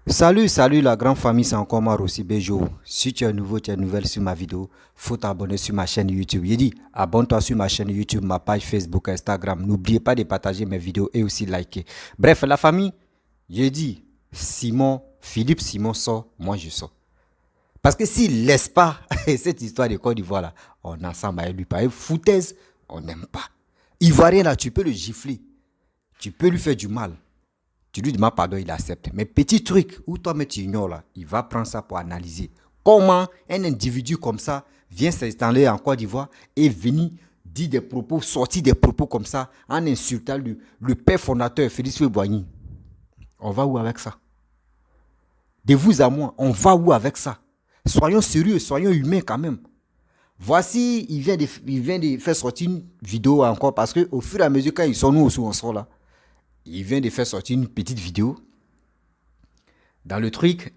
Salut la grande famille, c'est encore moi Rossi Bejo. Si tu es nouveau, tu es nouvelle sur ma vidéo, faut t'abonner sur ma chaîne YouTube. J'ai dit, abonne-toi sur ma chaîne YouTube, ma page Facebook, Instagram. N'oubliez pas de partager mes vidéos et aussi liker. Bref, la famille, j'ai dit, Philippe Simon sort, moi je sors. Parce que s'il laisse pas cette histoire de Côte d'Ivoire là, on a ensemble avec lui. Par foutaise, on n'aime pas. Ivoirien là, tu peux le gifler, tu peux lui faire du mal. Tu lui demandes pardon, il accepte. Mais petit truc où toi, mais tu ignores là, il va prendre ça pour analyser. Comment un individu comme ça vient s'installer en Côte d'Ivoire et venir dire des propos, sortir des propos comme ça en insultant le père fondateur Félix Houphouët-Boigny. On va où avec ça? De vous à moi, on va où avec ça? Soyons sérieux, soyons humains quand même. Voici, il vient de faire sortir une vidéo encore parce qu'au fur et à mesure, quand ils sont nous aussi, on sort là, il vient de faire sortir une petite vidéo. Dans le truc,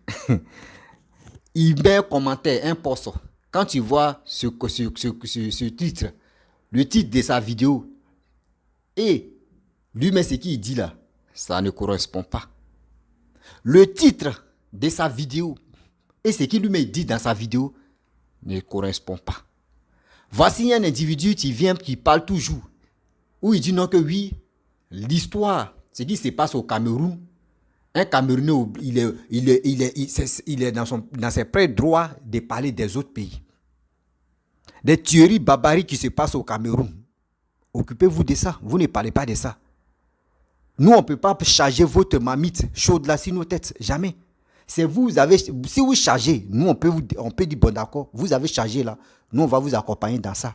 il met un commentaire, un post. Quand tu vois ce titre, le titre de sa vidéo, et lui-même ce qu'il dit là, ça ne correspond pas. Le titre de sa vidéo et ce qu'il lui-même dit dans sa vidéo ne correspond pas. Voici un individu qui vient, qui parle toujours, où il dit non que oui, l'histoire, ce qui se passe au Cameroun, un Camerounais, il est dans ses prêts droits de parler des autres pays. Des tueries barbaries qui se passent au Cameroun. Occupez-vous de ça. Vous ne parlez pas de ça. Nous, on ne peut pas charger votre mamite chaude là sur nos têtes. Jamais. Si vous chargez, nous, on peut dire bon d'accord, vous avez chargé là. Nous, on va vous accompagner dans ça.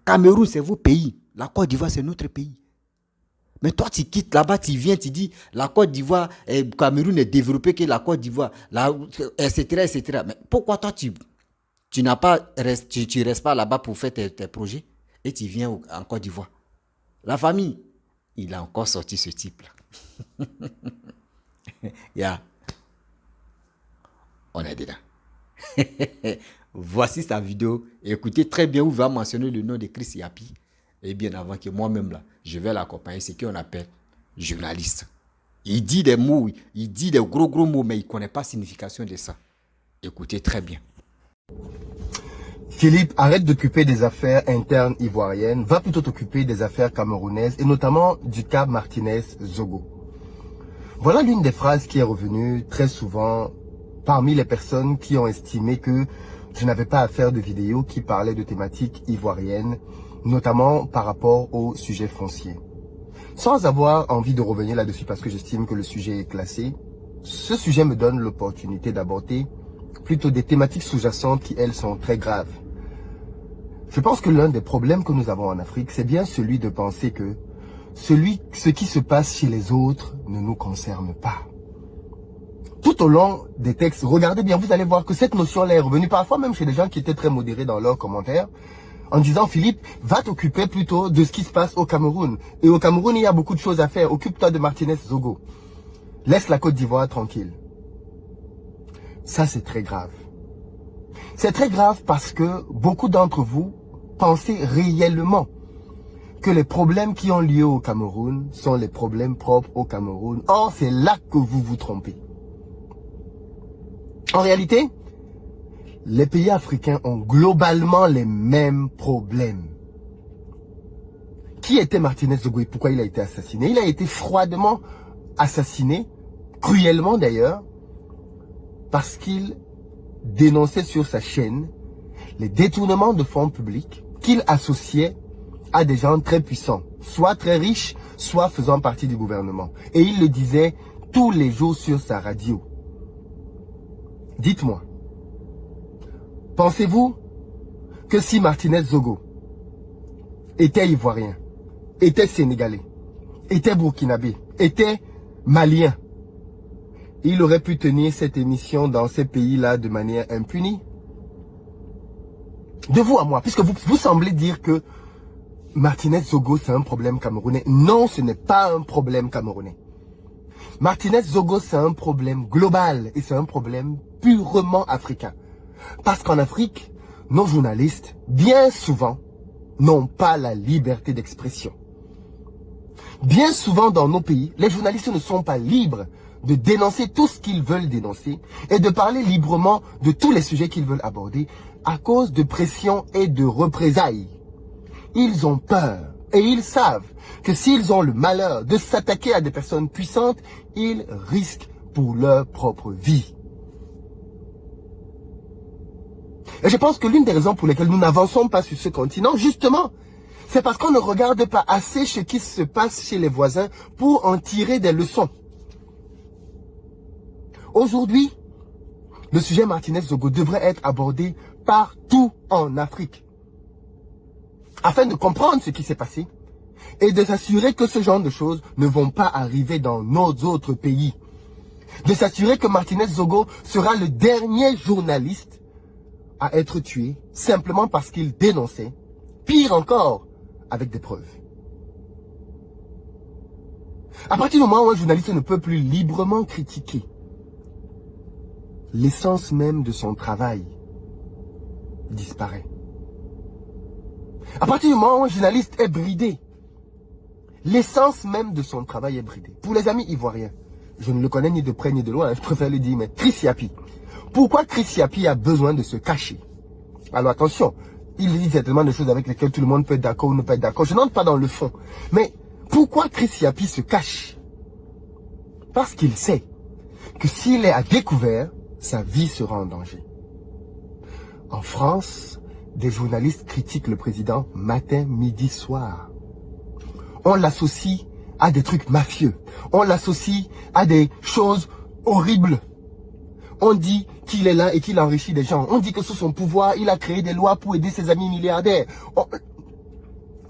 Cameroun, c'est vos pays. La Côte d'Ivoire, c'est notre pays. Mais toi, tu quittes là-bas, tu viens, tu dis la Côte d'Ivoire, le Cameroun est développé que la Côte d'Ivoire, etc., etc. Mais pourquoi toi, tu n'as pas, tu restes pas là-bas pour faire tes projets et tu viens en Côte d'Ivoire? La famille, il a encore sorti ce type-là. Yeah. On est dedans. Voici sa vidéo. Écoutez très bien où il va mentionner le nom de Chris Yapi. Et bien avant que moi-même, là, je vais l'accompagner, c'est qu'on appelle journaliste. Il dit des mots, il dit des gros mots, mais il ne connaît pas la signification de ça. Écoutez très bien. Philippe, arrête d'occuper des affaires internes ivoiriennes, va plutôt t'occuper des affaires camerounaises et notamment du cas Martinez-Zogo. Voilà l'une des phrases qui est revenue très souvent parmi les personnes qui ont estimé que je n'avais pas à faire de vidéos qui parlaient de thématiques ivoiriennes, notamment par rapport au sujet foncier. Sans avoir envie de revenir là-dessus parce que j'estime que le sujet est classé, ce sujet me donne l'opportunité d'aborder plutôt des thématiques sous-jacentes qui, elles, sont très graves. Je pense que l'un des problèmes que nous avons en Afrique, c'est bien celui de penser que ce qui se passe chez les autres ne nous concerne pas. Tout au long des textes, regardez bien, vous allez voir que cette notion-là est revenue parfois même chez des gens qui étaient très modérés dans leurs commentaires, en disant Philippe, va t'occuper plutôt de ce qui se passe au Cameroun. Et au Cameroun, il y a beaucoup de choses à faire. Occupe-toi de Martinez-Zogo. Laisse la Côte d'Ivoire tranquille. Ça, c'est très grave. C'est très grave parce que beaucoup d'entre vous pensez réellement que les problèmes qui ont lieu au Cameroun sont les problèmes propres au Cameroun. Or, c'est là que vous vous trompez. En réalité, les pays africains ont globalement les mêmes problèmes. Qui était Martinez-Zogo et pourquoi il a été assassiné? Il a été froidement assassiné, cruellement d'ailleurs, parce qu'il dénonçait sur sa chaîne les détournements de fonds publics qu'il associait à des gens très puissants, soit très riches, soit faisant partie du gouvernement. Et il le disait tous les jours sur sa radio. Dites-moi, pensez-vous que si Martinez-Zogo était ivoirien, était sénégalais, était burkinabé, était malien, il aurait pu tenir cette émission dans ces pays-là de manière impunie? De vous à moi, puisque vous semblez dire que Martinez-Zogo c'est un problème camerounais. Non, ce n'est pas un problème camerounais. Martinez-Zogo c'est un problème global et c'est un problème purement africain. Parce qu'en Afrique, nos journalistes, bien souvent, n'ont pas la liberté d'expression. Bien souvent dans nos pays, les journalistes ne sont pas libres de dénoncer tout ce qu'ils veulent dénoncer et de parler librement de tous les sujets qu'ils veulent aborder à cause de pression et de représailles. Ils ont peur et ils savent que s'ils ont le malheur de s'attaquer à des personnes puissantes, ils risquent pour leur propre vie. Et je pense que l'une des raisons pour lesquelles nous n'avançons pas sur ce continent, justement, c'est parce qu'on ne regarde pas assez ce qui se passe chez les voisins pour en tirer des leçons. Aujourd'hui, le sujet Martinez Zogo devrait être abordé partout en Afrique, afin de comprendre ce qui s'est passé et de s'assurer que ce genre de choses ne vont pas arriver dans nos autres pays. De s'assurer que Martinez Zogo sera le dernier journaliste à être tué simplement parce qu'il dénonçait, pire encore, avec des preuves. À partir du moment où un journaliste ne peut plus librement critiquer l'essence même de son travail disparaît. À partir du moment où un journaliste est bridé, l'essence même de son travail est bridée. Pour les amis ivoiriens, je ne le connais ni de près ni de loin, je préfère le dire, mais Chris Yapi. Pourquoi Chris Yapi a besoin de se cacher? Alors attention, il dit certainement des choses avec lesquelles tout le monde peut être d'accord ou ne pas être d'accord. Je n'entre pas dans le fond. Mais pourquoi Chris Yapi se cache? Parce qu'il sait que s'il est à découvert, sa vie sera en danger. En France, des journalistes critiquent le président matin, midi, soir. On l'associe à des trucs mafieux. On l'associe à des choses horribles. On dit qu'il est là et qu'il enrichit des gens. On dit que sous son pouvoir, il a créé des lois pour aider ses amis milliardaires.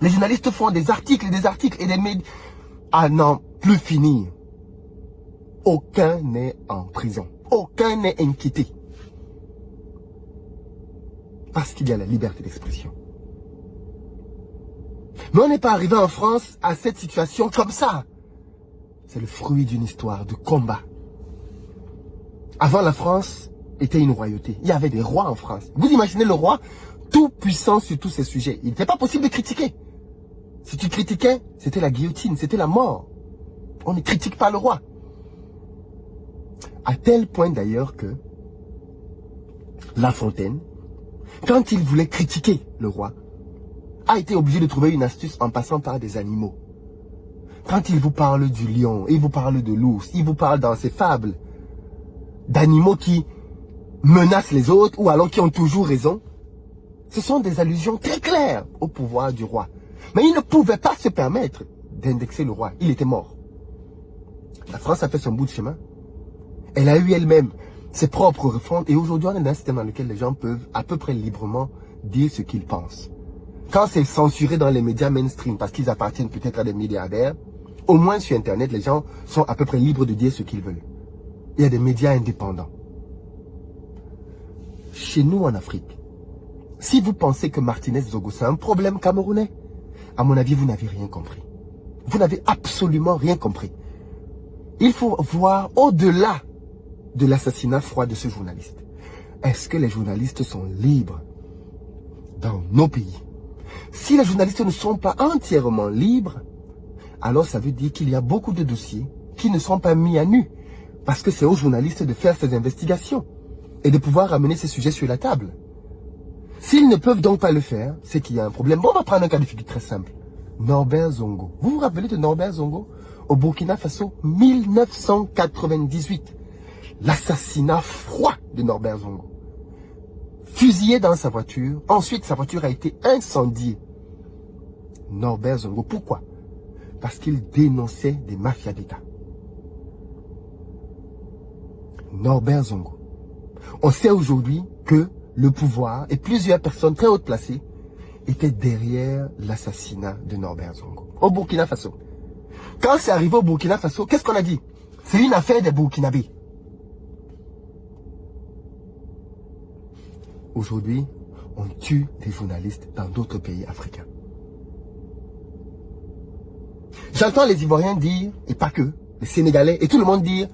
Les journalistes font des articles et des médias. À n'en plus finir. Aucun n'est en prison. Aucun n'est inquiété. Parce qu'il y a la liberté d'expression. Mais on n'est pas arrivé en France à cette situation comme ça. C'est le fruit d'une histoire de combat. Avant, la France était une royauté. Il y avait des rois en France. Vous imaginez le roi tout puissant sur tous ces sujets. Il n'était pas possible de critiquer. Si tu critiquais, c'était la guillotine, c'était la mort. On ne critique pas le roi. À tel point d'ailleurs que La Fontaine, quand il voulait critiquer le roi, a été obligé de trouver une astuce en passant par des animaux. Quand il vous parle du lion, il vous parle de l'ours, il vous parle dans ses fables d'animaux qui menacent les autres ou alors qui ont toujours raison, ce sont des allusions très claires au pouvoir du roi. Mais il ne pouvait pas se permettre d'indexer le roi. Il était mort. La France a fait son bout de chemin. Elle a eu elle-même ses propres refontes et aujourd'hui on est dans un système dans lequel les gens peuvent à peu près librement dire ce qu'ils pensent. Quand c'est censuré dans les médias mainstream parce qu'ils appartiennent peut-être à des milliardaires, au moins sur Internet, les gens sont à peu près libres de dire ce qu'ils veulent. Il y a des médias indépendants. Chez nous en Afrique, si vous pensez que Martinez Zogo c'est un problème camerounais, à mon avis, vous n'avez rien compris. Vous n'avez absolument rien compris. Il faut voir au-delà de l'assassinat froid de ce journaliste. Est-ce que les journalistes sont libres dans nos pays? Si les journalistes ne sont pas entièrement libres, alors ça veut dire qu'il y a beaucoup de dossiers qui ne sont pas mis à nu. Parce que c'est aux journalistes de faire ces investigations et de pouvoir ramener ces sujets sur la table. S'ils ne peuvent donc pas le faire, c'est qu'il y a un problème. Bon, on va prendre un cas de figure très simple. Norbert Zongo. Vous vous rappelez de Norbert Zongo? Au Burkina Faso, 1998. L'assassinat froid de Norbert Zongo. Fusillé dans sa voiture. Ensuite, sa voiture a été incendiée. Norbert Zongo. Pourquoi? Parce qu'il dénonçait des mafias d'État. Norbert Zongo. On sait aujourd'hui que le pouvoir et plusieurs personnes très hautes placées étaient derrière l'assassinat de Norbert Zongo. Au Burkina Faso. Quand c'est arrivé au Burkina Faso, qu'est-ce qu'on a dit? C'est une affaire des Burkinabés. Aujourd'hui, on tue des journalistes dans d'autres pays africains. J'entends les Ivoiriens dire, et pas que, les Sénégalais, et tout le monde dire,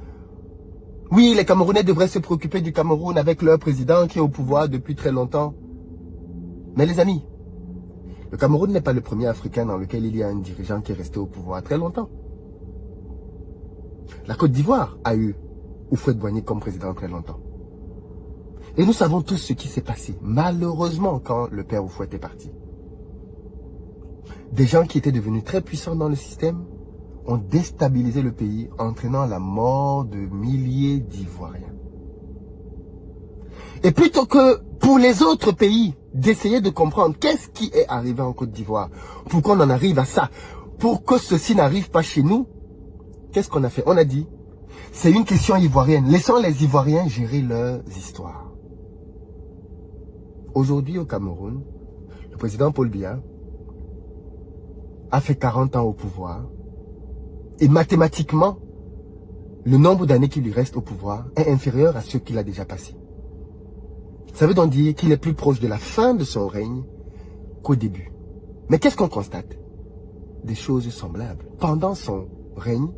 oui, les Camerounais devraient se préoccuper du Cameroun avec leur président qui est au pouvoir depuis très longtemps. Mais les amis, le Cameroun n'est pas le premier Africain dans lequel il y a un dirigeant qui est resté au pouvoir très longtemps. La Côte d'Ivoire a eu Houphouët-Boigny comme président très longtemps. Et nous savons tous ce qui s'est passé, malheureusement, quand le père Houphouët est parti. Des gens qui étaient devenus très puissants dans le système ont déstabilisé le pays, entraînant la mort de milliers d'Ivoiriens. Et plutôt que pour les autres pays d'essayer de comprendre qu'est-ce qui est arrivé en Côte d'Ivoire, pour qu'on en arrive à ça, pour que ceci n'arrive pas chez nous, qu'est-ce qu'on a fait? On a dit, c'est une question ivoirienne. Laissons les Ivoiriens gérer leurs histoires. Aujourd'hui au Cameroun, le président Paul Biya a fait 40 ans au pouvoir et mathématiquement, le nombre d'années qui lui reste au pouvoir est inférieur à ceux qu'il a déjà passés. Ça veut donc dire qu'il est plus proche de la fin de son règne qu'au début. Mais qu'est-ce qu'on constate? Des choses semblables. Pendant son règne,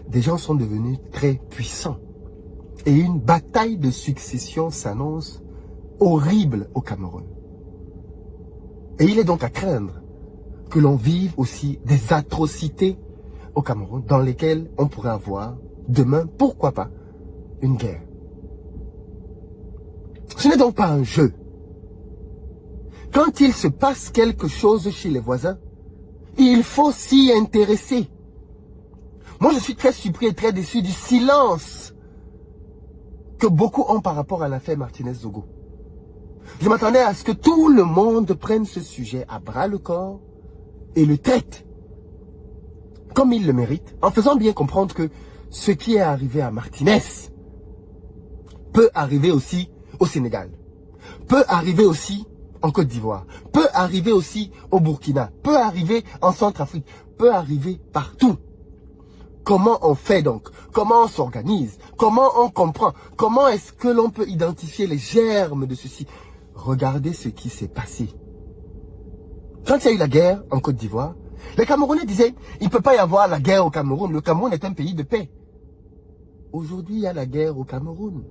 des gens sont devenus très puissants. Et une bataille de succession s'annonce horrible au Cameroun. Et il est donc à craindre que l'on vive aussi des atrocités au Cameroun dans lesquelles on pourrait avoir demain, pourquoi pas, une guerre. Ce n'est donc pas un jeu. Quand il se passe quelque chose chez les voisins, il faut s'y intéresser. Moi, je suis très surpris et très déçu du silence que beaucoup ont par rapport à l'affaire Martinez-Zogo. Je m'attendais à ce que tout le monde prenne ce sujet à bras le corps et le traite comme il le mérite, en faisant bien comprendre que ce qui est arrivé à Martinez peut arriver aussi au Sénégal, peut arriver aussi en Côte d'Ivoire, peut arriver aussi au Burkina, peut arriver en Centrafrique, peut arriver partout. Comment on fait donc? Comment on s'organise? Comment on comprend? Comment est-ce que l'on peut identifier les germes de ceci? Regardez ce qui s'est passé. Quand il y a eu la guerre en Côte d'Ivoire, les Camerounais disaient, il ne peut pas y avoir la guerre au Cameroun. Le Cameroun est un pays de paix. Aujourd'hui, il y a la guerre au Cameroun.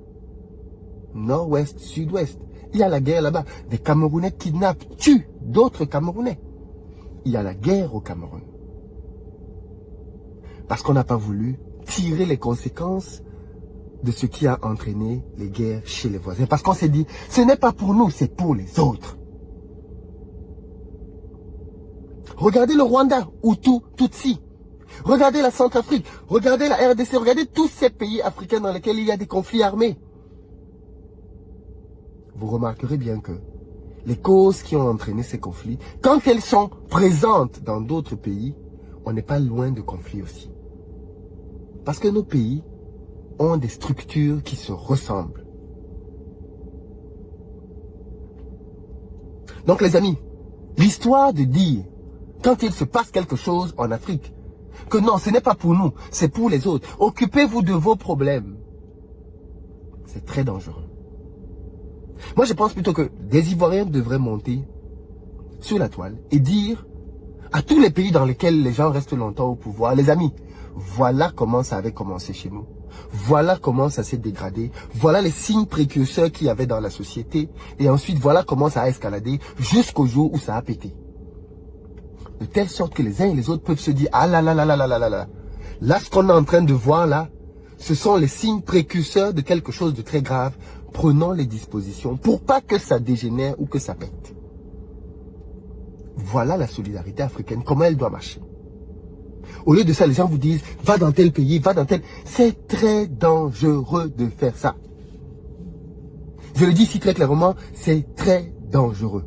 Nord-ouest, sud-ouest. Il y a la guerre là-bas. Des Camerounais kidnappent, tuent d'autres Camerounais. Il y a la guerre au Cameroun. Parce qu'on n'a pas voulu tirer les conséquences de ce qui a entraîné les guerres chez les voisins. Parce qu'on s'est dit, ce n'est pas pour nous, c'est pour les autres. Regardez le Rwanda, Hutu, Tutsi. Regardez la Centrafrique, regardez la RDC, regardez tous ces pays africains dans lesquels il y a des conflits armés. Vous remarquerez bien que les causes qui ont entraîné ces conflits, quand elles sont présentes dans d'autres pays, on n'est pas loin de conflits aussi. Parce que nos pays ont des structures qui se ressemblent. Donc les amis, l'histoire de dire, quand il se passe quelque chose en Afrique, que non, ce n'est pas pour nous, c'est pour les autres. Occupez-vous de vos problèmes. C'est très dangereux. Moi, je pense plutôt que des Ivoiriens devraient monter sur la toile et dire à tous les pays dans lesquels les gens restent longtemps au pouvoir, les amis, voilà comment ça avait commencé chez nous. Voilà comment ça s'est dégradé. Voilà les signes précurseurs qu'il y avait dans la société. Et ensuite, voilà comment ça a escaladé jusqu'au jour où ça a pété. De telle sorte que les uns et les autres peuvent se dire, ah là là là là là là là là. Là, ce qu'on est en train de voir là, ce sont les signes précurseurs de quelque chose de très grave. Prenons les dispositions pour pas que ça dégénère ou que ça pète. Voilà la solidarité africaine, comment elle doit marcher. Au lieu de ça, les gens vous disent, va dans tel pays, va dans tel... C'est très dangereux de faire ça. Je le dis ici très clairement, c'est très dangereux.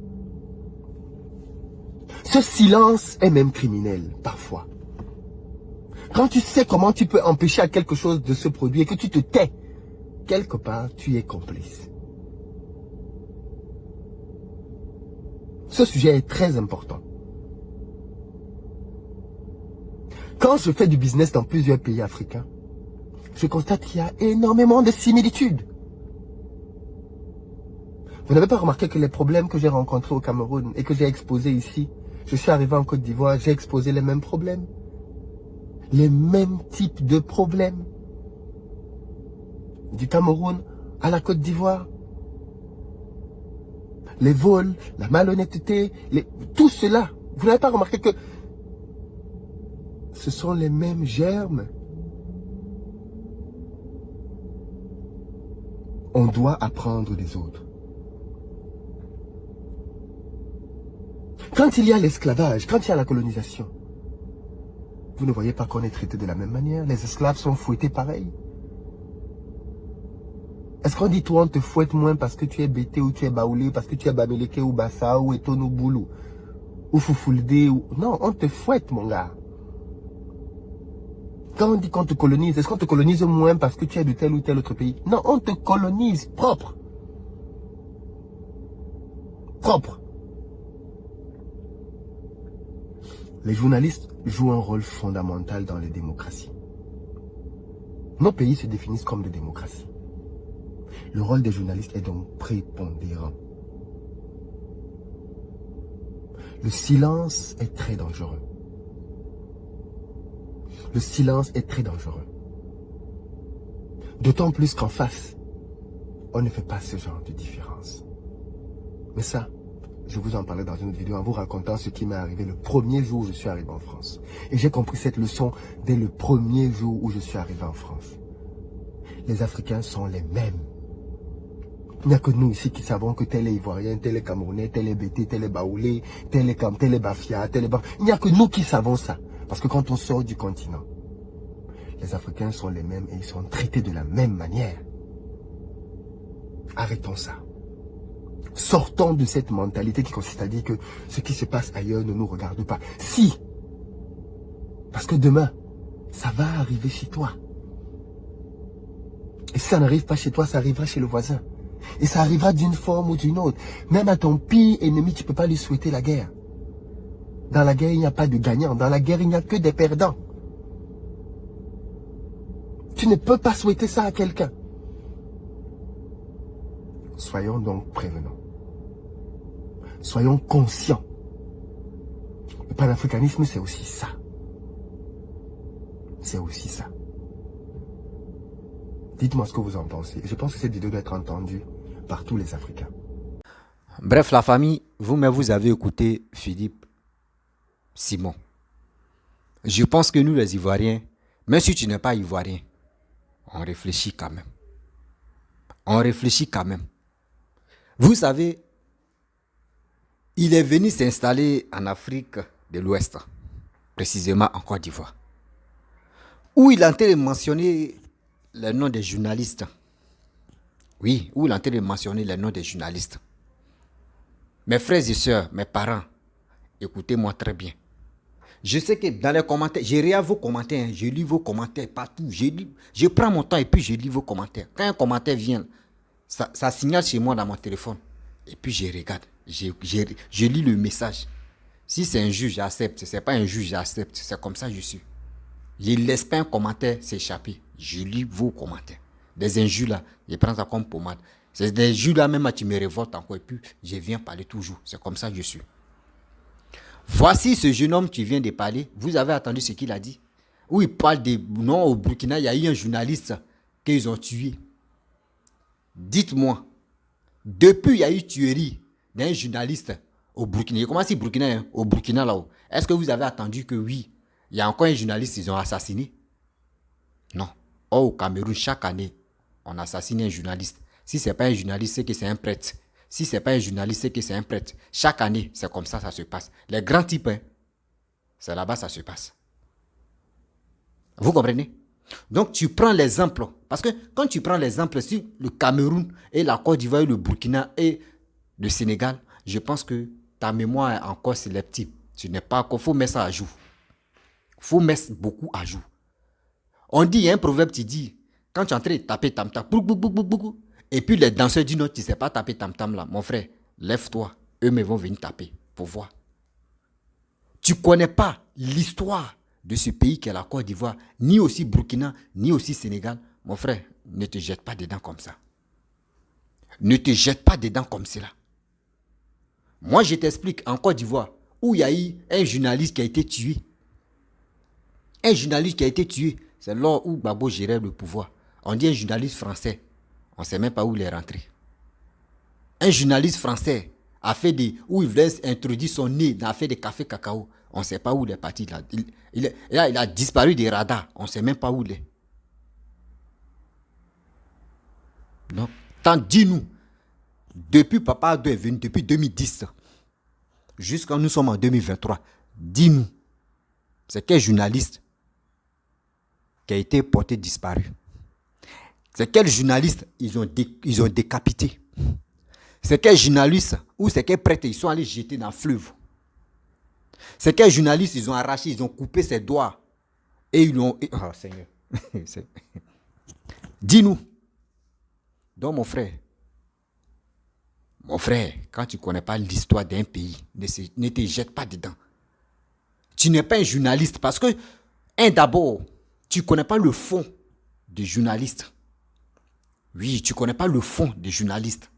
Ce silence est même criminel, parfois. Quand tu sais comment tu peux empêcher à quelque chose de se produire et que tu te tais, quelque part, tu es complice. Ce sujet est très important. Quand je fais du business dans plusieurs pays africains, je constate qu'il y a énormément de similitudes. Vous n'avez pas remarqué que les problèmes que j'ai rencontrés au Cameroun et que j'ai exposés ici, je suis arrivé en Côte d'Ivoire, j'ai exposé les mêmes problèmes. Les mêmes types de problèmes. Du Cameroun à la Côte d'Ivoire. Les vols, la malhonnêteté, tout cela. Vous n'avez pas remarqué que ce sont les mêmes germes. On doit apprendre des autres. Quand il y a l'esclavage, quand il y a la colonisation, vous ne voyez pas qu'on est traité de la même manière? Les esclaves sont fouettés pareil. Est-ce qu'on dit toi on te fouette moins parce que tu es Bété ou tu es Baoulé, parce que tu es Bamileke ou Bassa ou Etono Boulou ou Foufoulde ou... Non, on te fouette mon gars. Quand on dit qu'on te colonise, est-ce qu'on te colonise moins parce que tu es de tel ou tel autre pays? Non, on te colonise propre. Propre. Les journalistes jouent un rôle fondamental dans les démocraties. Nos pays se définissent comme des démocraties. Le rôle des journalistes est donc prépondérant. Le silence est très dangereux. Le silence est très dangereux. D'autant plus qu'en face, on ne fait pas ce genre de différence. Mais ça, je vous en parlais dans une autre vidéo en vous racontant ce qui m'est arrivé le premier jour où je suis arrivé en France. Et j'ai compris cette leçon dès le premier jour où je suis arrivé en France. Les Africains sont les mêmes. Il n'y a que nous ici qui savons que tel est Ivoirien, tel est Camerounais, tel est Bété, tel est Baoulé, tel est Bafia, tel est... Il n'y a que nous qui savons ça. Parce que quand on sort du continent, les Africains sont les mêmes et ils sont traités de la même manière. Arrêtons ça. Sortons de cette mentalité qui consiste à dire que ce qui se passe ailleurs ne nous regarde pas. Si, parce que demain, ça va arriver chez toi. Et si ça n'arrive pas chez toi, ça arrivera chez le voisin. Et ça arrivera d'une forme ou d'une autre. Même à ton pire ennemi, tu ne peux pas lui souhaiter la guerre. Dans la guerre, il n'y a pas de gagnant. Dans la guerre, il n'y a que des perdants. Tu ne peux pas souhaiter ça à quelqu'un. Soyons donc prévenants. Soyons conscients. Le panafricanisme, c'est aussi ça. C'est aussi ça. Dites-moi ce que vous en pensez. Je pense que cette vidéo doit être entendue par tous les Africains. Bref, la famille, vous avez écouté Philippe Simon. Je pense que nous, les Ivoiriens, même si tu n'es pas Ivoirien, on réfléchit quand même. On réfléchit quand même. Vous savez, il est venu s'installer en Afrique de l'Ouest, précisément en Côte d'Ivoire, où il a été mentionné le nom des journalistes. Oui, où il a été mentionné le nom des journalistes. Mes frères et sœurs, mes parents, écoutez-moi très bien. Je sais que dans les commentaires, je regarde vos commentaires, je lis vos commentaires partout. Je prends mon temps et puis je lis vos commentaires. Quand un commentaire vient, ça signale chez moi dans mon téléphone. Et puis je regarde, je lis le message. Si c'est un juge, j'accepte. Si ce n'est pas un juge, j'accepte. C'est comme ça que je suis. Je ne laisse pas un commentaire s'échapper. Je lis vos commentaires. Des injures là, je prends ça comme pommade. C'est des injures là même, tu me révoltes encore. Et puis je viens parler toujours. C'est comme ça que je suis. Voici ce jeune homme qui vient de parler. Vous avez entendu ce qu'il a dit? Où il parle de... Non, au Burkina, il y a eu un journaliste qu'ils ont tué. Dites-moi, depuis il y a eu tuerie d'un journaliste au Burkina. Comment c'est Burkina, hein? Au Burkina là-haut. Est-ce que vous avez entendu que oui, il y a encore un journaliste qu'ils ont assassiné? Non. Or, au Cameroun, chaque année, on assassine un journaliste. Si ce n'est pas un journaliste, c'est que c'est un prêtre. Si ce n'est pas un journaliste, c'est que c'est un prêtre. Chaque année, c'est comme ça se passe. Les grands types, hein, c'est là-bas ça se passe. Vous comprenez? Donc, tu prends l'exemple. Parce que quand tu prends l'exemple sur le Cameroun et la Côte d'Ivoire, le Burkina et le Sénégal, je pense que ta mémoire est encore sélective. Tu n'es pas encore... Il faut mettre ça à jour. Il faut mettre beaucoup à jour. On dit, il y a un proverbe qui dit, quand tu es en train de taper tam-tam, et puis les danseurs disent non, tu ne sais pas taper tam-tam là. Mon frère, lève-toi. Eux-mêmes vont venir taper pour voir. Tu ne connais pas l'histoire de ce pays qui est la Côte d'Ivoire, ni aussi Burkina, ni aussi Sénégal. Mon frère, ne te jette pas dedans comme ça. Ne te jette pas dedans comme cela. Moi, je t'explique, en Côte d'Ivoire, où il y a eu un journaliste qui a été tué. Un journaliste qui a été tué, c'est lors où Gbagbo gérait le pouvoir. On dit un journaliste français. On ne sait même pas où il est rentré. Un journaliste français a fait des... où il voulait introduire son nez dans l'affaire des cafés cacao. On ne sait pas où il est parti. Il a disparu des radars. On ne sait même pas où il est. Donc, Dis-nous, depuis Papa Ado est venu, depuis 2010, jusqu'à nous sommes en 2023, dis-nous, c'est quel journaliste qui a été porté disparu? C'est quel journaliste ils ont décapité? C'est quel journaliste ou c'est quel prêtre ils sont allés jeter dans le fleuve? C'est quel journaliste ils ont arraché, ils ont coupé ses doigts et ils l'ont... Oh Seigneur. Dis-nous. Donc mon frère, quand tu ne connais pas l'histoire d'un pays, ne te jette pas dedans. Tu n'es pas un journaliste parce que, d'abord, tu ne connais pas le fond des journalistes. Oui, tu ne connais pas le fond des journalistes.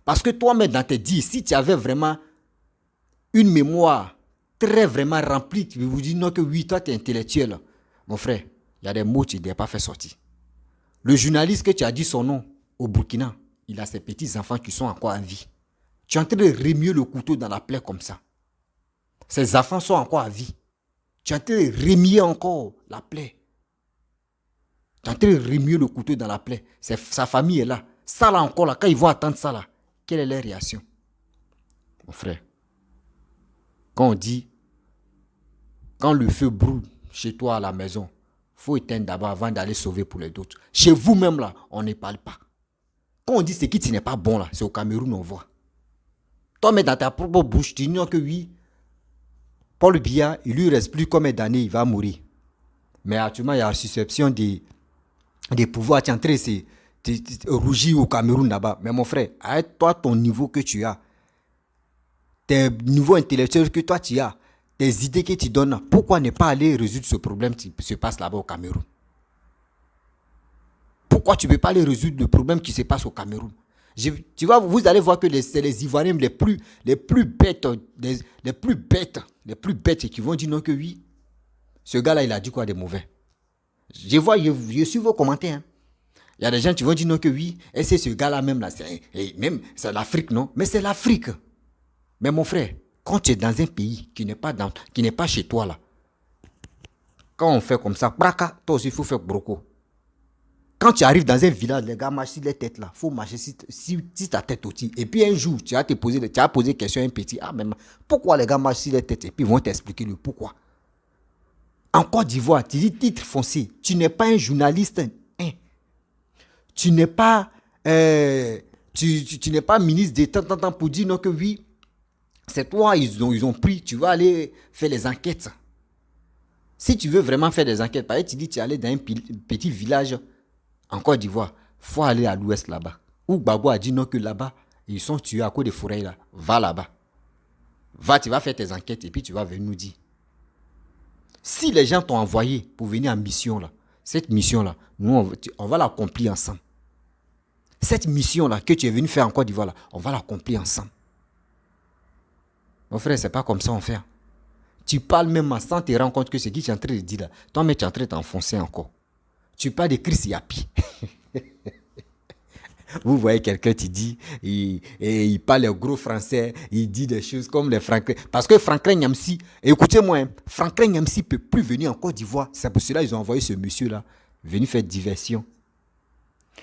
Parce que toi-même, dans tes dires, si tu avais vraiment une mémoire très vraiment remplie, tu vous dis non que oui, toi, tu es intellectuel. Mon frère, il y a des mots que tu ne dois pas faire sortir. Le journaliste que tu as dit son nom au Burkina, il a ses petits-enfants qui sont encore en vie. Tu es en train de remuer le couteau dans la plaie comme ça. Ses enfants sont encore en vie. Tu es en train de remuer encore la plaie. Tu es en train de remuer le couteau dans la plaie. Sa famille est là. Ça là encore, là, quand ils vont attendre ça là, quelle est leur réaction? Mon frère, quand on dit, quand le feu brûle chez toi à la maison, il faut éteindre d'abord avant d'aller sauver pour les autres. Chez vous-même là, on ne parle pas. Quand on dit ce qui n'est pas bon là, c'est au Cameroun on voit. Toi, mais dans ta propre bouche, tu dis que oui, Paul Biya, il lui reste plus combien d'années, il va mourir. Mais actuellement, il y a la susception des pouvoirs. Tu es en train de rougir au Cameroun là-bas. Mais mon frère, avec toi, ton niveau que tu as, tes niveaux intellectuels que toi tu as, tes idées que tu donnes, pourquoi ne pas aller résoudre ce problème qui se passe là-bas au Cameroun? Pourquoi tu ne peux pas aller résoudre le problème qui se passe au Cameroun? Tu vois, vous allez voir que c'est les Ivoiriens les plus bêtes qui vont dire non que oui. Ce gars-là, il a dit quoi de mauvais? Je suis vos commentaires. Hein. Il y a des gens qui vont dire non que oui. Et c'est ce gars-là même là. C'est l'Afrique, non? Mais c'est l'Afrique. Mais mon frère, quand tu es dans un pays qui n'est pas chez toi là, quand on fait comme ça, braka, toi aussi il faut faire broco. Quand tu arrives dans un village, les gars marchent sur les têtes là. Il faut marcher sur ta tête aussi. Et puis un jour, tu as posé question à un petit. Ah, mais pourquoi les gars marchent sur les têtes? Et puis ils vont t'expliquer le pourquoi. En Côte d'Ivoire, tu dis titre foncier. Tu n'es pas un journaliste. Hein. Tu n'es pas, tu n'es pas ministre d'État pour dire non que oui. C'est toi, ils ont pris. Tu vas aller faire les enquêtes. Si tu veux vraiment faire des enquêtes, par exemple, tu dis tu es allé dans un petit village en Côte d'Ivoire, il faut aller à l'ouest là-bas. Où Gbagbo a dit non que là-bas, ils sont tués à cause des forêts là. Va là-bas. Va, tu vas faire tes enquêtes et puis tu vas venir nous dire. Si les gens t'ont envoyé pour venir en mission là, cette mission là, nous on va l'accomplir ensemble. Cette mission là que tu es venu faire en Côte d'Ivoire là, on va l'accomplir ensemble. Mon frère, c'est pas comme ça on fait. Tu parles même sans te rendre compte que ce que tu es en train de dire là, toi mais tu es en train de t'enfoncer encore. Tu parles de Chris Yapi. Vous voyez quelqu'un qui dit, il parle gros français, il dit des choses comme les Franklin. Parce que Franklin Nyamsi, écoutez-moi, hein, Franklin Nyamsi ne peut plus venir en Côte d'Ivoire. C'est pour cela qu'ils ont envoyé ce monsieur-là, venu faire diversion.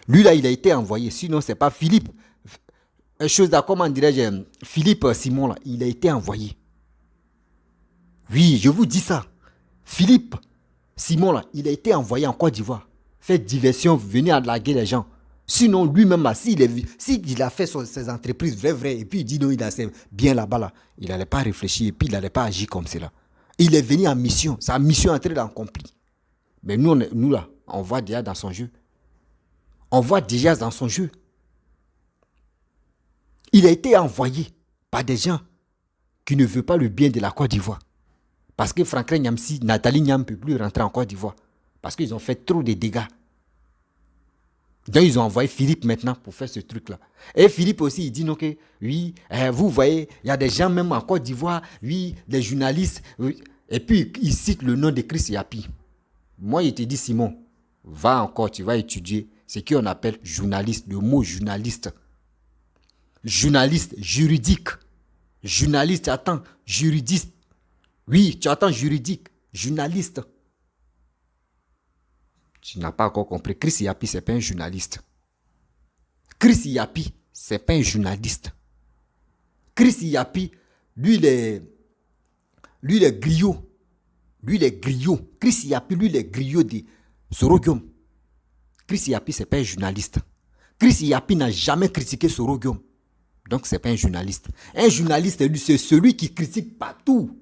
Lui là, il a été envoyé. Sinon, c'est pas Philippe. Comment dirais-je, Philippe Simon là, il a été envoyé. Oui, je vous dis ça. Philippe Simon là, il a été envoyé en Côte d'Ivoire. Faire diversion, venir larguer les gens. Sinon, lui-même, là, s'il a fait ses entreprises vraies, et puis il dit non, il a bien là-bas, là, il n'allait pas réfléchir, et puis il n'allait pas agir comme cela. Il est venu en mission. Sa mission est entrée dans l'accompli. Mais nous, là, on voit déjà dans son jeu. On voit déjà dans son jeu. Il a été envoyé par des gens qui ne veulent pas le bien de la Côte d'Ivoire. Parce que Franklin Nyamsi, Nathalie Nyam ne peut plus rentrer en Côte d'Ivoire. Parce qu'ils ont fait trop de dégâts. Donc, ils ont envoyé Philippe maintenant pour faire ce truc-là. Et Philippe aussi, il dit non que, oui, vous voyez, il y a des gens même en Côte d'Ivoire, oui, des journalistes. Oui. Et puis, il cite le nom de Chris Yapi. Moi, il te dit, Simon, va encore, tu vas étudier ce qu'on appelle journaliste, le mot journaliste. Journaliste juridique. Journaliste, tu attends, juridiste. Oui, tu attends juridique, journaliste. Tu n'as pas encore compris. Chris Yapi, ce n'est pas un journaliste. Chris Yapi, c'est pas un journaliste. Chris Yapi, lui, il est griot. Lui, il est griot. Chris Yapi, lui, il est griot de Sorogium. Chris Yapi, c'est pas un journaliste. Chris Yapi n'a jamais critiqué Sorogium. Donc, c'est pas un journaliste. Un journaliste, lui, c'est celui qui critique partout.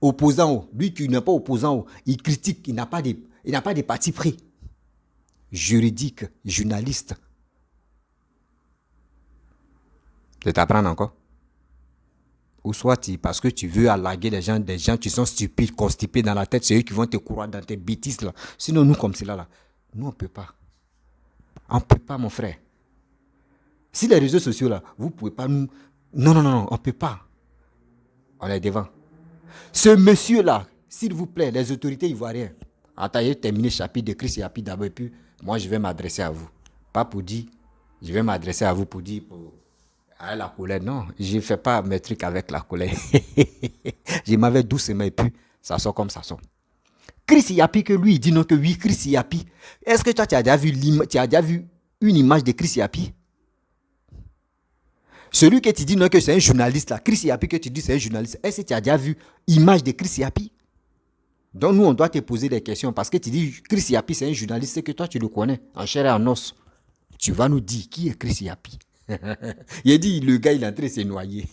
Opposant, lui qui n'est pas opposant, il critique, il n'a pas de parti pris. Juridique, journaliste. Je t'apprends encore. Ou soit parce que tu veux allaguer des gens qui sont stupides, constipés dans la tête, c'est eux qui vont te courir dans tes bêtises là. Sinon, nous comme cela là, nous on ne peut pas. On ne peut pas, mon frère. Si les réseaux sociaux là, vous ne pouvez pas nous... Non, on ne peut pas. On est devant. Ce monsieur-là, s'il vous plaît, les autorités ivoiriennes, attendez, terminer le chapitre de Chris Yapi d'abord, et puis moi je vais m'adresser à vous. Pas pour dire, je vais m'adresser à vous pour dire, ah, la colère, non, je ne fais pas mes trucs avec la colère. Je m'avais doucement et puis ça sort comme ça sort. Chris Yapi, que lui, il dit non, que oui, Chris Yapi. Est-ce que toi, tu as déjà vu une image de Chris Yapi? Celui que tu dis non, que c'est un journaliste là, Chris Yapi, que tu dis c'est un journaliste, est-ce que tu as déjà vu image de Chris Yapi? Donc nous, on doit te poser des questions parce que tu dis Chris Yapi, c'est un journaliste, c'est que toi, tu le connais en chair et en os. Tu vas nous dire qui est Chris Yapi? Il a dit, le gars, il est en train de se noyer.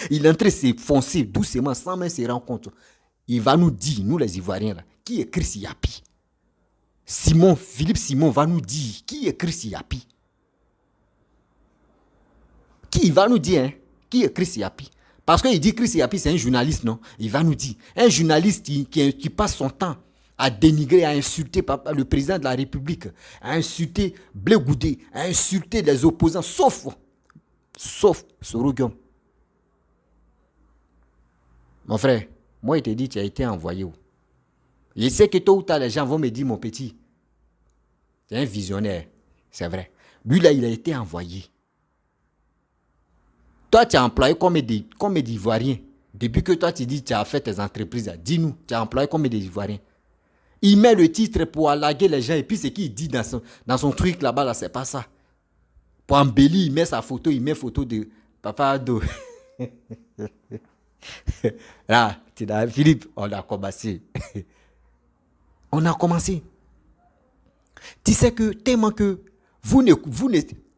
Il est en train de se foncer doucement, sans même se rendre compte. Il va nous dire, nous les Ivoiriens, là, qui est Chris Yapi? Philippe Simon va nous dire, qui est Chris Yapi? Qui va nous dire, hein, qui est Chris Yapi? Parce qu'il dit Chris Yapi, c'est un journaliste, non? Il va nous dire, un journaliste qui passe son temps à dénigrer, à insulter le président de la République, à insulter Blé Goudé, à insulter les opposants, sauf Sorogium. Mon frère, moi, il te dit, tu as été envoyé où? Je sais que tôt ou tard, les gens vont me dire, mon petit, c'est un visionnaire, c'est vrai. Lui, là, il a été envoyé. Toi, tu as employé combien d'Ivoiriens? Depuis que toi, tu dis que tu as fait tes entreprises, dis-nous, tu as employé combien d'Ivoiriens? Il met le titre pour allaguer les gens et puis ce qu'il dit dans son truc là-bas, là, c'est pas ça. Pour embellir, il met sa photo, il met photo de Papa Ado. Là, Philippe, on a commencé. On a commencé. Tu sais que tellement que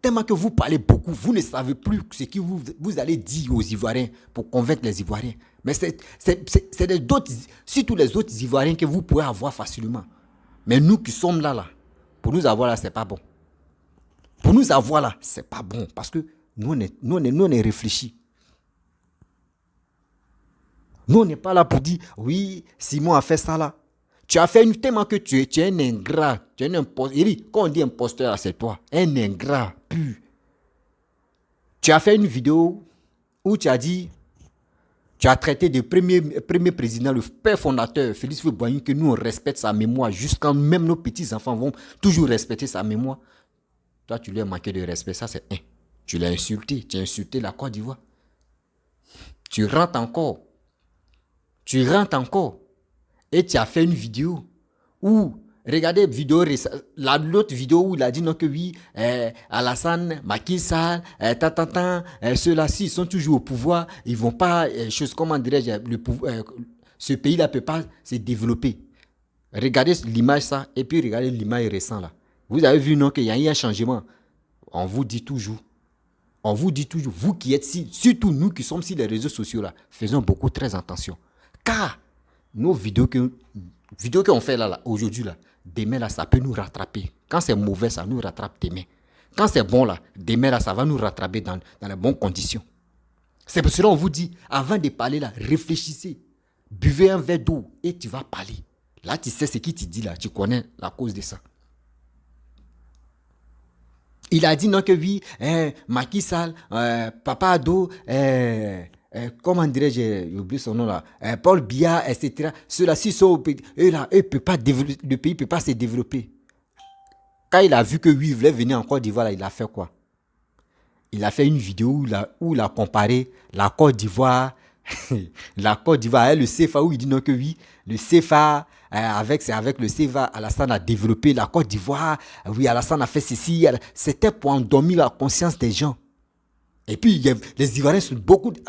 tellement que vous parlez beaucoup, vous ne savez plus ce que vous allez dire aux Ivoiriens pour convaincre les Ivoiriens. Mais c'est d'autres, surtout les autres Ivoiriens que vous pouvez avoir facilement. Mais nous qui sommes là, pour nous avoir là, c'est pas bon. Pour nous avoir là, c'est pas bon. Parce que nous, on est réfléchis. Nous, on n'est pas là pour dire, oui, Simon a fait ça là. Tu as fait tellement que tu es un ingrat, tu es un imposteur. Quand on dit imposteur, c'est toi, un ingrat pur. Tu as fait une vidéo où tu as dit, tu as traité de premier président, le père fondateur, Félix Houphouët-Boigny, que nous on respecte sa mémoire, jusqu'à même nos petits-enfants vont toujours respecter sa mémoire. Toi, tu lui as manqué de respect, ça c'est un. Tu l'as insulté, tu as insulté la Côte d'Ivoire. Tu rentres encore. Et tu as fait une vidéo où, regardez l'autre vidéo où il a dit non que oui, Alassane, Macky Sall, ceux-là-ci, ils sont toujours au pouvoir, ils vont pas, comment dirais-je, ce pays-là ne peut pas se développer. Regardez l'image ça, et puis regardez l'image récente là. Vous avez vu non qu'il y a eu un changement. On vous dit toujours, vous qui êtes surtout nous qui sommes sur les réseaux sociaux là, faisons beaucoup très attention. Car nos vidéos qu'on fait là aujourd'hui, là, demain, là, ça peut nous rattraper. Quand c'est mauvais, ça nous rattrape demain. Quand c'est bon, là, demain, là, ça va nous rattraper dans les bonnes conditions. C'est pour cela qu'on vous dit, avant de parler, là, réfléchissez. Buvez un verre d'eau et tu vas parler. Là, tu sais ce qu'il te dit, là, tu connais la cause de ça. Il a dit non que oui, Macky Sall, Papa Ado, comment dirais-je, j'ai oublié son nom là, Paul Biya, etc. Ceux-là-ci sont, le pays ne peut pas se développer. Quand il a vu que oui, il voulait venir en Côte d'Ivoire, là, il a fait quoi? Il a fait une vidéo où il a comparé la Côte d'Ivoire La Côte d'Ivoire, le CFA, où il dit non que oui, le CFA, c'est avec le CFA, Alassane a développé la Côte d'Ivoire, oui, Alassane a fait ceci, c'était pour endormir la conscience des gens. Et puis, les Ivoiriens sont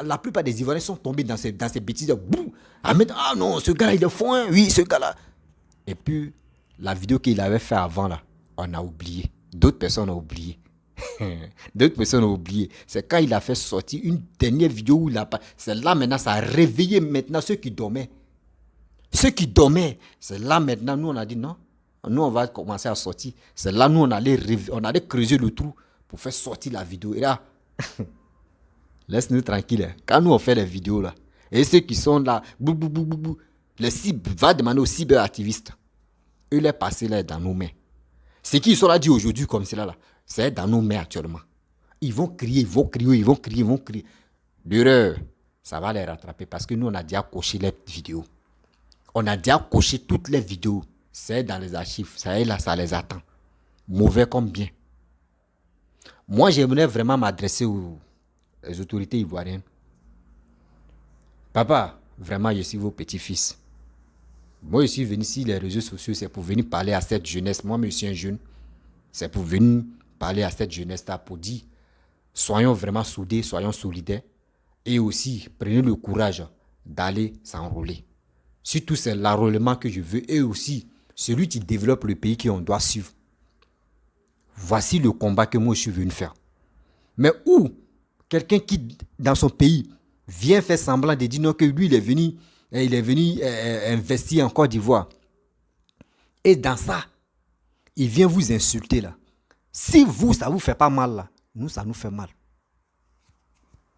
la plupart des Ivoiriens sont tombés dans ces bêtises. Boum, ah non, ce gars-là, il est foin, oui, ce gars-là. Et puis, la vidéo qu'il avait fait avant, là, on a oublié. D'autres personnes ont oublié. D'autres personnes ont oublié. C'est quand il a fait sortir une dernière vidéo où il a pas. C'est là maintenant, ça a réveillé maintenant ceux qui dormaient. Ceux qui dormaient, c'est là maintenant, nous on a dit non. Nous on va commencer à sortir. C'est là, nous on allait creuser le trou pour faire sortir la vidéo. Et là, laisse-nous tranquille. Quand nous on fait les vidéos là, et ceux qui sont là, les cibles, va demander aux cyberactivistes. Eux, les passés là dans nos mains. Ce qu'ils sont là dit aujourd'hui comme cela là, c'est dans nos mains actuellement. Ils vont crier, ils vont crier. L'erreur, ça va les rattraper parce que nous, on a déjà coché les vidéos. On a déjà coché toutes les vidéos. C'est dans les archives. Ça est là, ça les attend. Mauvais comme bien. Moi, j'aimerais vraiment m'adresser aux autorités ivoiriennes. Papa, vraiment, je suis vos petits-fils. Moi, je suis venu sur les réseaux sociaux, c'est pour venir parler à cette jeunesse. Moi, je suis un jeune. C'est pour venir parler à cette jeunesse-là pour dire, soyons vraiment soudés, soyons solidaires. Et aussi, prenez le courage d'aller s'enrôler. Surtout, c'est l'enrôlement que je veux. Et aussi, celui qui développe le pays qu'on doit suivre. Voici le combat que moi, je suis venu faire. Mais où quelqu'un qui, dans son pays, vient faire semblant de dire non, que lui, il est venu investir en Côte d'Ivoire. Et dans ça, il vient vous insulter là. Si vous, ça ne vous fait pas mal là, nous, ça nous fait mal.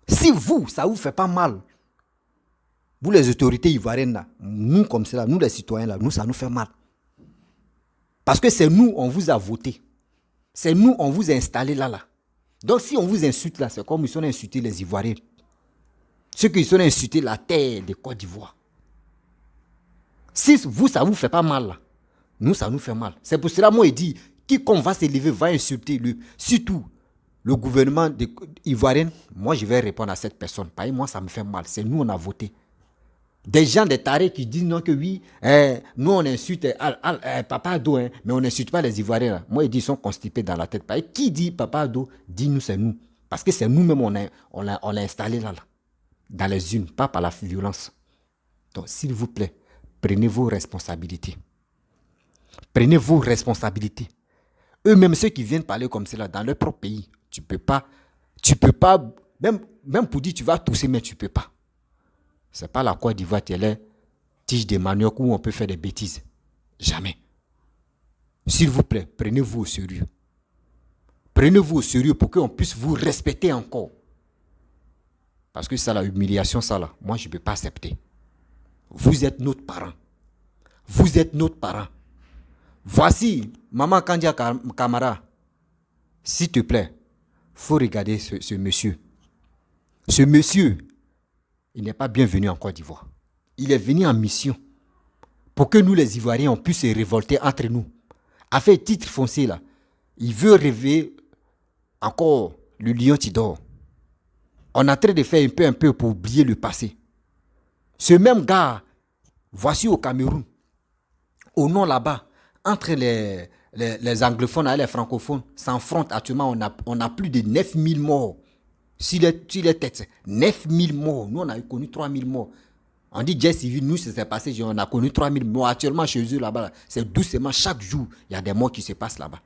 Si vous, ça ne vous fait pas mal, vous les autorités ivoiriennes là, nous comme cela, nous les citoyens là, nous, ça nous fait mal. Parce que c'est nous, on vous a voté. C'est nous, on vous a installé là. Donc si on vous insulte là, c'est comme ils sont insultés les Ivoiriens. Ceux qui sont insultés la terre de Côte d'Ivoire. Si vous, ça ne vous fait pas mal là, nous, ça nous fait mal. C'est pour cela, moi, je dis, quiconque va s'élever, va insulter, surtout le gouvernement ivoirien, moi, je vais répondre à cette personne. Parce que moi, ça me fait mal. C'est nous, on a voté. Des gens, des tarés qui disent non, que oui, nous, on insulte Papa Ado, mais on n'insulte pas les Ivoiriens. Là. Moi, ils disent, ils sont constipés dans la tête. Parce que qui dit Papa Ado, dit nous, c'est nous. Parce que c'est nous-mêmes, on l'a installé là, dans les unes, pas par la violence. Donc, s'il vous plaît, prenez vos responsabilités. Prenez vos responsabilités. Eux-mêmes, ceux qui viennent parler comme cela dans leur propre pays, tu peux pas, même pour dire tu vas tousser, mais tu peux pas. C'est pas la Côte d'Ivoire, tu es là, tige de manioc où on peut faire des bêtises. Jamais. S'il vous plaît, prenez-vous au sérieux. Prenez-vous au sérieux pour qu'on puisse vous respecter encore. Parce que ça, la humiliation, ça là, moi je ne peux pas accepter. Vous êtes notre parent. Vous êtes notre parent. Voici, Maman Kandia Kamara. S'il te plaît, il faut regarder ce monsieur. Ce monsieur, il n'est pas bienvenu en Côte d'Ivoire. Il est venu en mission pour que nous, les Ivoiriens, on puisse se révolter entre nous. A fait titre foncé là. Il veut rêver encore le lion qui dort. On est en train de faire un peu pour oublier le passé. Ce même gars, voici au Cameroun, au nord là-bas, entre les anglophones et les francophones, s'affrontent actuellement, on a plus de 9000 morts. Sur les têtes, 9000 morts. Nous, on a connu 3000 morts. On dit guerre civile, nous, c'est passé, on a connu 3000 morts. Actuellement, chez eux, là-bas, c'est doucement, chaque jour, il y a des morts qui se passent là-bas.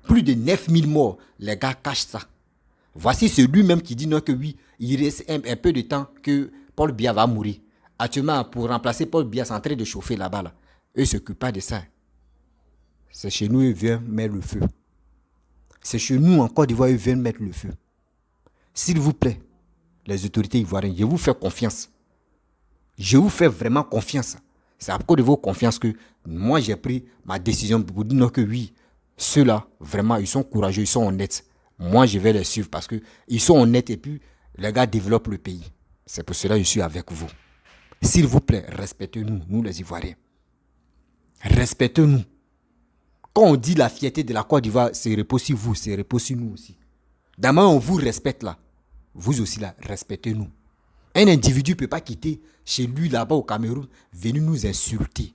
Plus de 9000 morts, les gars cachent ça. Voici celui-même qui dit non que oui, il reste un peu de temps que Paul Biya va mourir. Actuellement, pour remplacer Paul Biya, c'est en train de chauffer là-bas. Là. Eux ne s'occupent pas de ça. C'est chez nous, ils viennent mettre le feu. C'est chez nous, en Côte d'Ivoire, ils viennent mettre le feu. S'il vous plaît, les autorités ivoiriennes, je vous fais confiance. Je vous fais vraiment confiance. C'est à cause de vos confiances que moi, j'ai pris ma décision pour dire non que oui, ceux-là, vraiment, ils sont courageux, ils sont honnêtes. Moi, je vais les suivre parce qu'ils sont honnêtes et puis les gars développent le pays. C'est pour cela que je suis avec vous. S'il vous plaît, respectez-nous, nous les Ivoiriens. Respectez-nous. Quand on dit la fierté de la Côte d'Ivoire, c'est repose sur vous, c'est repose sur nous aussi. D'abord, on vous respecte là. Vous aussi là, respectez-nous. Un individu ne peut pas quitter chez lui là-bas au Cameroun, venir nous insulter.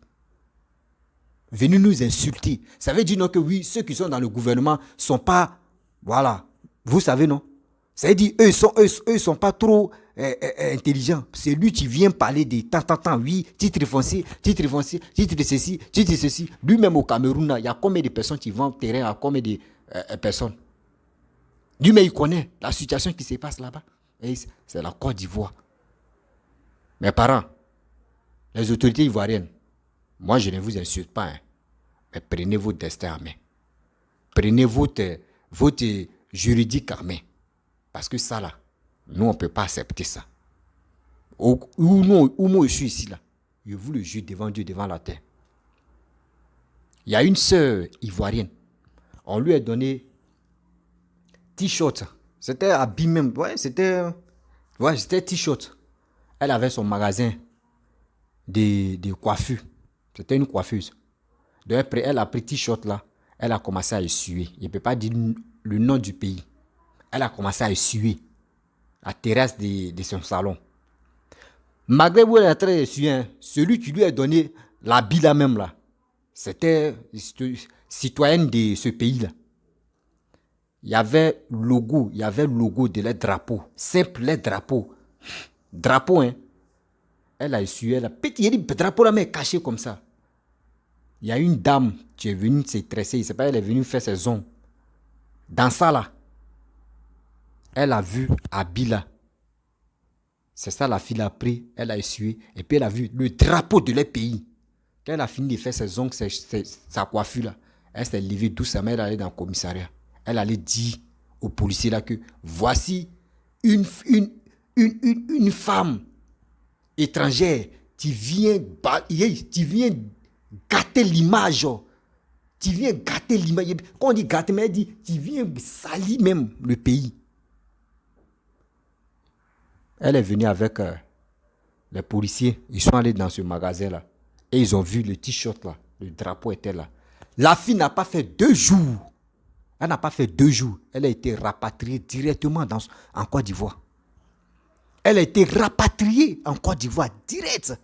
Venir nous insulter. Ça veut dire non que oui, ceux qui sont dans le gouvernement ne sont pas... Voilà. Vous savez, non? Ça veut dire eux sont pas trop intelligents. C'est lui qui vient parler des tant, oui, titre foncier, titre ceci, titre ceci. Lui-même au Cameroun, il y a combien de personnes qui vendent terrain à combien de personnes? Lui-même, il connaît la situation qui se passe là-bas. Et c'est la Côte d'Ivoire. Mes parents, les autorités ivoiriennes, moi, je ne vous insulte pas, hein, mais prenez votre destin en main. Prenez votre juridique en main. Parce que ça, là, nous, on ne peut pas accepter ça. Où moi, je suis ici, là, je vous le jure devant Dieu, devant la terre. Il y a une sœur ivoirienne. On lui a donné t-shirt. C'était habillé même. Ouais, c'était t-shirt. Elle avait son magasin de coiffure. C'était une coiffeuse. Donc après, elle a pris t-shirt là. Elle a commencé à essuyer. Je ne peux pas dire le nom du pays. Elle a commencé à essuyer la terrasse de son salon. Malgré où elle est en train d'essuyer, celui qui lui a donné l'habit là même là, c'était citoyenne de ce pays là. Il y avait le logo de leur drapeau. Simple les drapeaux. Drapeau, hein. Elle a essuyé la petit drapeau là, mais caché comme ça. Il y a une dame qui est venue se tresser. Elle est venue faire ses ongles. Dans ça là, elle a vu Abila. C'est ça la fille a pris. Elle a essuyé. Et puis elle a vu le drapeau de leur pays. Quand elle a fini de faire ses ongles, sa coiffure là, elle s'est levée doucement. Elle allait dans le commissariat. Elle allait dire aux policiers là que voici une femme étrangère qui vient gâter l'image. Tu viens gâter l'image. Quand on dit gâter, mais elle dit tu viens salir même le pays. Elle est venue avec les policiers. Ils sont allés dans ce magasin là. Et ils ont vu le t-shirt là. Le drapeau était là. La fille n'a pas fait 2 jours. Elle n'a pas fait 2 jours. Elle a été rapatriée directement en Côte d'Ivoire. Elle a été rapatriée en Côte d'Ivoire direct.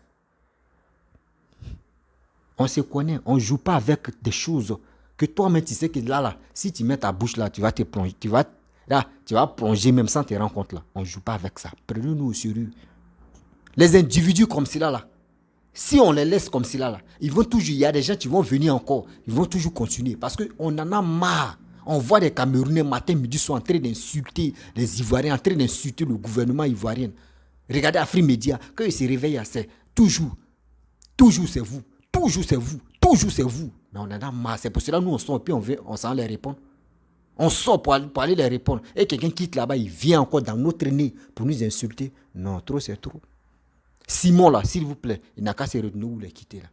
On se connaît. On ne joue pas avec des choses que toi-même tu sais que là, si tu mets ta bouche là, tu vas te plonger. Tu vas plonger même sans te rendre compte là. On ne joue pas avec ça. Prenez-nous au sérieux. Les individus comme cela là, si on les laisse comme cela là, ils vont toujours, il y a des gens qui vont venir encore. Ils vont toujours continuer parce qu'on en a marre. On voit des Camerounais matin, midi, sont en train d'insulter les Ivoiriens, en train d'insulter le gouvernement ivoirien. Regardez Afrique Média, quand ils se réveillent, c'est toujours c'est vous, toujours c'est vous, toujours c'est vous. Mais on en a marre, c'est pour cela que nous on sort et puis on s'en les répondre. On sort pour aller les répondre. Et quelqu'un quitte là-bas, il vient encore dans notre nez pour nous insulter. Non, trop c'est trop. Simon là, s'il vous plaît, il n'a qu'à se retenir où il est quitté là.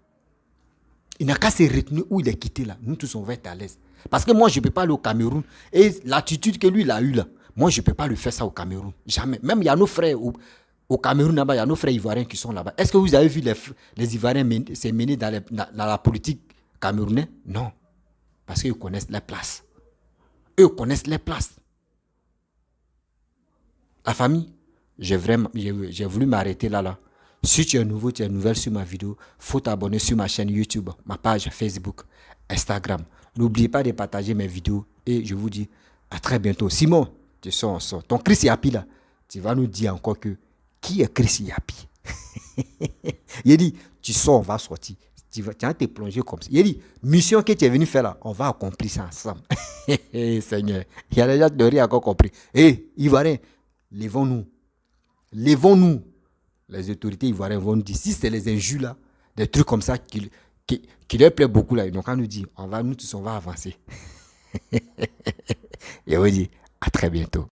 Il n'a qu'à se retenir où il est quitté là. Nous tous on va être à l'aise. Parce que moi, je ne peux pas aller au Cameroun. Et l'attitude que lui, il a eue là, moi, je ne peux pas lui faire ça au Cameroun. Jamais. Même il y a nos frères au Cameroun là-bas, il y a nos frères ivoiriens qui sont là-bas. Est-ce que vous avez vu les Ivoiriens se mener dans la politique camerounaise? Non. Parce qu'ils connaissent les places. Eux connaissent les places. La famille, j'ai voulu m'arrêter là. Si tu es nouveau, tu es nouvelle sur ma vidéo, il faut t'abonner sur ma chaîne YouTube, ma page Facebook, Instagram. N'oubliez pas de partager mes vidéos et je vous dis à très bientôt. Simon, tu sors. Ton Chris Yapi là, tu vas nous dire encore que qui est Chris Yapi? Il dit, tu sors, on va sortir. Tu vas te plonger comme ça. Il dit, mission que tu es venu faire là, on va accomplir ça ensemble. Seigneur, il y a des gens qui n'ont rien encore compris. Ivoiriens, levons-nous. Les autorités ivoiriennes vont nous dire, si c'est les injures là, des trucs comme ça qui leur plaît beaucoup là, donc on nous dit, nous tous on va avancer. Et on dit, à très bientôt.